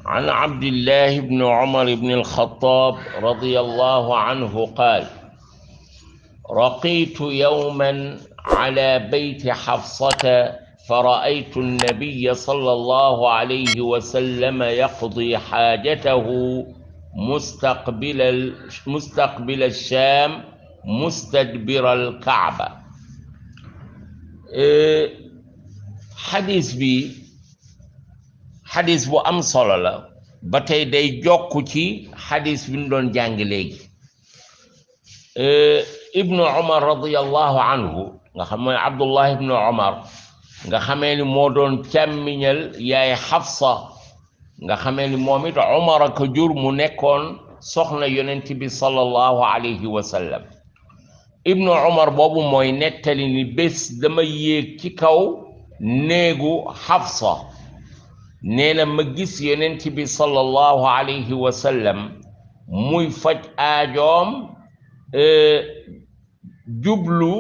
عن عبد الله بن عمر بن الخطاب رضي الله عنه قال: رقيت يوما على بيت حفصة فرأيت النبي صلى الله عليه وسلم يقضي حاجته مستقبل الشام مستدبر الكعبة. حديث بو أم صلى الله باتاي داي جوكو تي حديث بن دون جانغ ليغي. ابن عمر رضي الله عنه nga xamé Abdullah ibn Umar nga xamé ni mo doon càmmiñal yaay Hafsa nga xamé ni momit Umar ko jur mu nekkon soxna yonent bi sallallahu alayhi wa sallam. ibn Umar bobu moy nettali ni bés dama yéeg ci kaw néegu Hafsa neena ma gis yonent bi sallallahu alayhi wa sallam muy faj aajoom jublu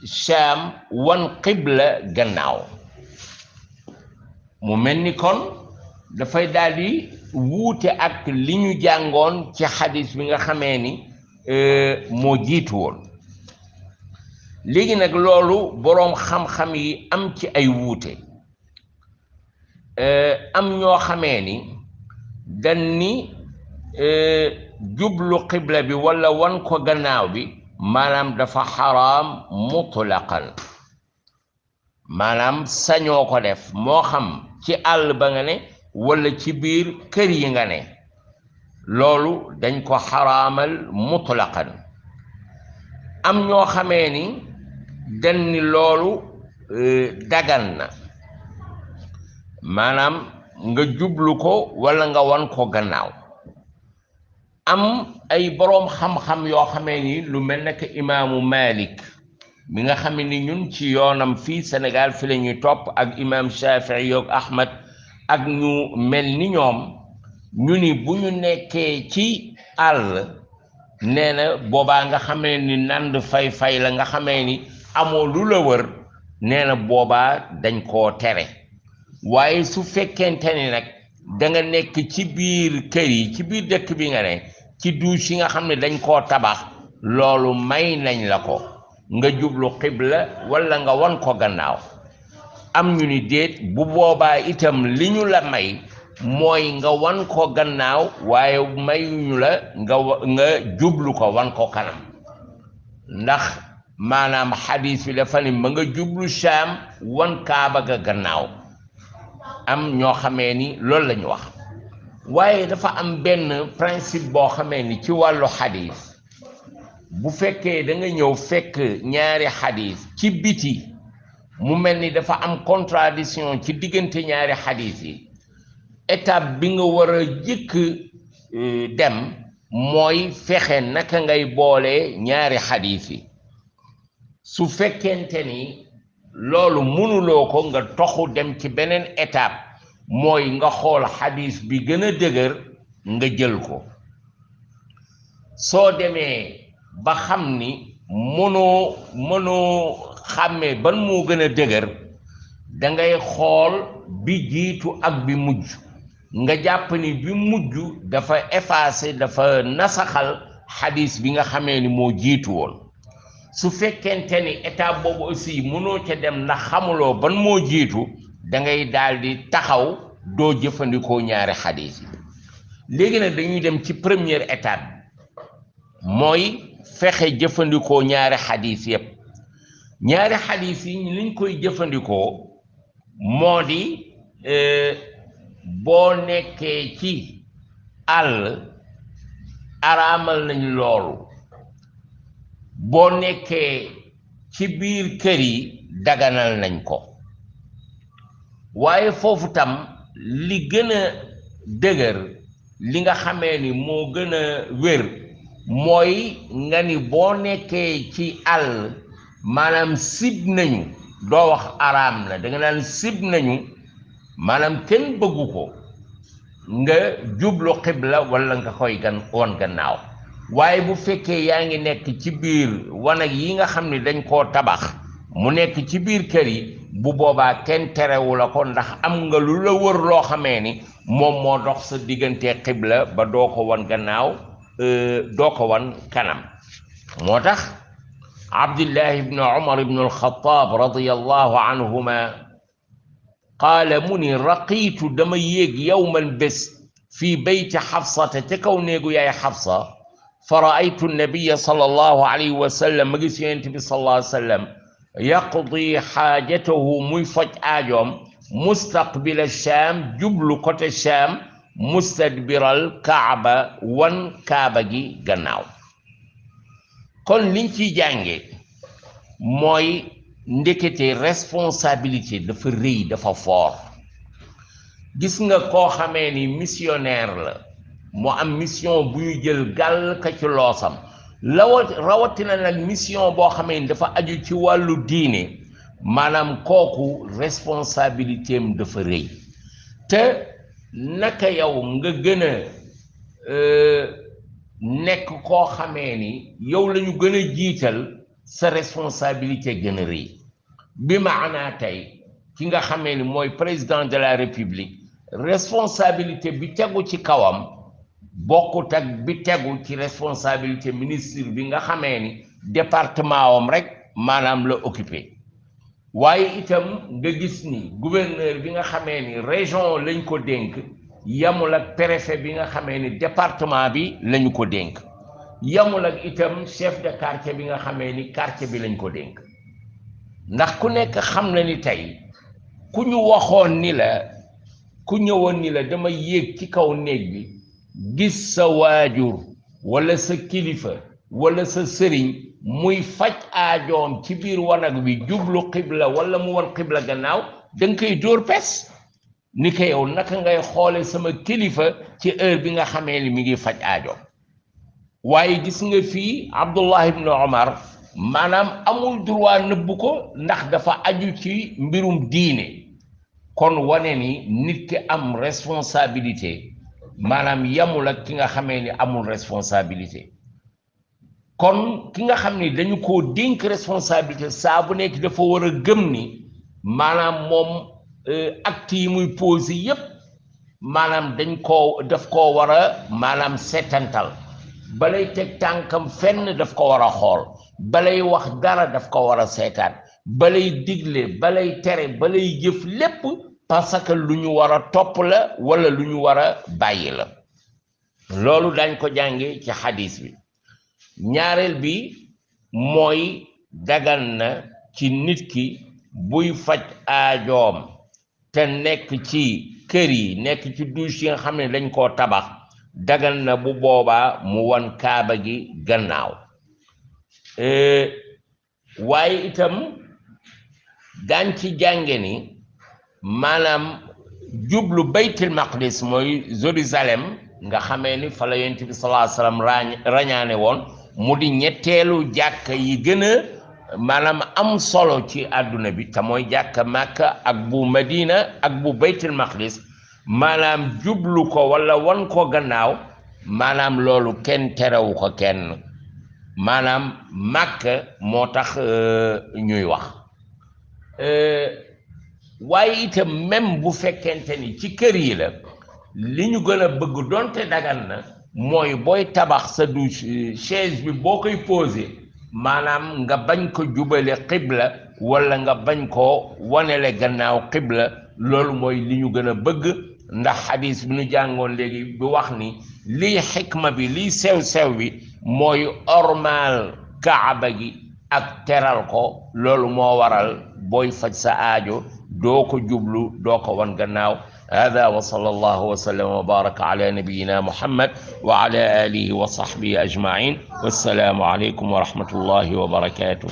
Sham wan qibla gannaaw mu melni kon da fay daldi wuute ak liñu jàngoon ci hadith bi nga xamé ni mo jitu won. Léegi nag loolu boroom xam-xam yi am ci ay wuute am ñoo xamee ni dañ ni jublu qibla bi wala wan ko gannaaw bi maanaam dafa xaraam mutlaqan, maanaam sañoo ko def moo xam ci àll ba nga ne wala ci biir kër yi nga ne, loolu dañ ko xaraamal mutlaqan. am ñoo xamee ni dañ ni loolu dagan na, maanaam nga jublu ko wala nga wan ko gannaaw. am ay boroom xam-xam yoo xamee ni lu mel ne que imaamu Malik mi nga xam ni ñun ci yoonam fii Sénégal fi la ñuy topp ak imaam Shafi'i yoog Ahmad ak ñu mel ni ñoom, ñu ni bu ñu nekkee ci àll nee na boobaa nga xamee ni nand fay la nga xamee ni amoo lu la wër, nee na boobaa dañ koo tere. waaye su fekkente ni nag da nga nekk ci biir kër yi ci biir dëkk bi nga ne ci douche yi nga xam ne dañ koo tabax, loolu may nañ la ko nga jublu qibla wala nga wan ko gannaaw. am ñu ni déet, bu boobaa itam li ñu la may mooy nga wan ko gannaaw waaye mayuñu la nga jublu ko wan ko kanam, ndax maanaam xadiis bi dafa ni ma nga jublu Sham wan Kaaba ga gannaaw. am ñoo xamee ni loolu lañu wax. waaye dafa am benn principe boo xamee ni ci wàllu xadiis, bu fekkee da nga ñëw fekk ñaari xadiis ci biti mu mel ni dafa am contradiction ci diggante ñaari xadiis yi, étape bi nga war a jëkk dem mooy fexe naka ngay boole ñaari xadiis yi. su fekkente ni loolu mënuloo ko, nga toxu dem ci beneen étape, mooy nga xool xadiis bi gën a dëgër nga jël ko. soo demee ba xam ni mënoo xàmmee ban moo gën a dëgër, da ngay xool bi jiitu ak bi mujj, nga jàpp ni bi mujj dafa effacé, dafa nasaxal xadiis bi nga xamee ni moo jiitu woon. su fekkente ni étape boobu aussi mënoo ca dem ndax xamuloo ban moo jiitu, da ngay daal di taxaw doo jëfandikoo ñaari xadiis yi. léegi nag dañuy dem ci première étape, mooy fexe jëfandikoo ñaari xadiis yépp. ñaari xadiis yi liñ koy jëfandikoo moo di boo nekkee ci àll araamal nañ loolu, boo nekkee ci biir kër yi daganal nañ ko. waaye foofu tam li gën a dëgër, li nga xamee ni moo gën a wér, mooy nga ni boo nekkee ci àll maanaam sib nañu, doo wax araam na, da nga naan sib nañu, maanaam kenn bëggu ko nga jublu xibla wala nga koy wan gannaaw. waaye bu fekkee yaa ngi nekk ci biir wanag yi nga xam ne dañ koo tabax mu nekk ci biir kër yi, bu boobaa kenn terewu la ko ndax am nga lu la wër loo xamee ni moom moo dox sa diggante xibla ba doo ko wan gannaaw doo ko wan kanam moo tax Abdullah ibn Umar ibn al-Khattab radiyallahu anhuma qaala mu ni raqiitu dama yéeg yawman bés fi bayti Xafsata ca kaw néegu yaay Xafsa fa raaytu nabiya sallallahu alayhi wa sallam ma gis yonent bi sallallahu alayhi wa sallam yaqdi xaajatahu muy faj aajoom mustaqbila Shaam jublu côté Shaam mustadbiral Kaaba wan Kaaba gi gannaaw kon liñ ciy jànge mooy ndekete responsabilité dafa rëy dafa fort gis nga koo xamee ni missionnaire la mu am mission bu ñu jël gàll ka ci loosam rawatina nag mission boo xamee ni dafa aju ci wàllu diine maanaam kooku responsabilité am dafa rëy te naka yow nga gën a nekk koo xamee ni yow la ñu gën a jiital sa responsabilité gën a rëy bi maanaa tey ki nga xamee ni mooy président de la république responsabilité bi tegu ci kawam bokkut ak bi tegu ci responsabilité ministre bi nga xamee ni département am rek maanaam la occupé waaye itam nga gis ni gouverneur bi nga xamee ni région lañ ko dénk yamul ak préfet bi nga xamee ni département bi lañu ko dénk yamul ak itam chef de quartier bi nga xamee ni quartier bi lañ ko dénk ndax ku nekk xam na ni tey ku ñu waxoon ni la ku ñëwoon ni la dama yéeg ci kaw néeg bi gis sa waajur wala sa kilifa wala sa sëriñ muy faj aajoom ci biir wanag wi jublu xibla wala mu wan xibla gannaaw danga koy dóor pes ni ko yow naka ngay xoole sama kilifa ci heure bi nga xamee ni mi ngi faj aajoom waaye gis nga fii Abdullah ibn Umar maanaam amul droit nëbbu ko ndax dafa aju ci mbirum diine kon wane ni nit ki am responsabilité maanaam yamul ak ki nga xamee ni amul responsabilité kon ki nga xam ni dañu koo dénk responsabilité saa bu nekk dafa war a gëm ni maanaam moom acte yi muy posé yépp maanaam daf koo war a maanaam seetantal balay teg tànkam fenn daf ko war a xool balay wax dara daf ko war a seetaan balay digle balay tere balay jëf lépp parce que lu ñu war a topp la wala lu ñu war a bàyyi la loolu dañ ko jànge ci xadis bi ñaareel bi mooy dagan na ci nit ki buy faj aajoom te nekk ci kër yi nekk ci douche yi nga xam ne dañ koo tabax dagan na bu boobaa mu wan kaaba gi gannaaw waaye itam daan ci jànge ni maanaam jublu baytul maqdis mooy Jérusalem nga xamee ni fa la yonent bi sallallahu alayhi wasallam rañaane woon mu di ñetteelu jàkka yi gën a maanaam am solo ci àdduna bi te mooy jàkka Makka ak bu Madina ak bu baytul maqdis maanaam jublu ko wala wan ko gannaaw maanaam loolu kenn terewu ko kenn maanaam Makka moo tax ñuy wax waaye itam même bu fekkente ni ci kër yi la li ñu gën a bëgg donte dagan na mooy booy tabax sa douche chaise bi boo koy posé maanaam nga bañ ko jubale xibla wala nga bañ ko wanele gannaaw xibla loolu mooy li ñu gën a bëgg ndax xadis bi ñu jàngoon léegi bi wax ni lii xikma bi lii sew-sew bi mooy ormal kaaba gi ak teral ko loolu moo waral booy faj sa aajo doo ko jublu doo ko wan gannaaw هذا وصلى الله وسلم وبارك على نبينا محمد وعلى آله وصحبه أجمعين والسلام عليكم ورحمة الله وبركاته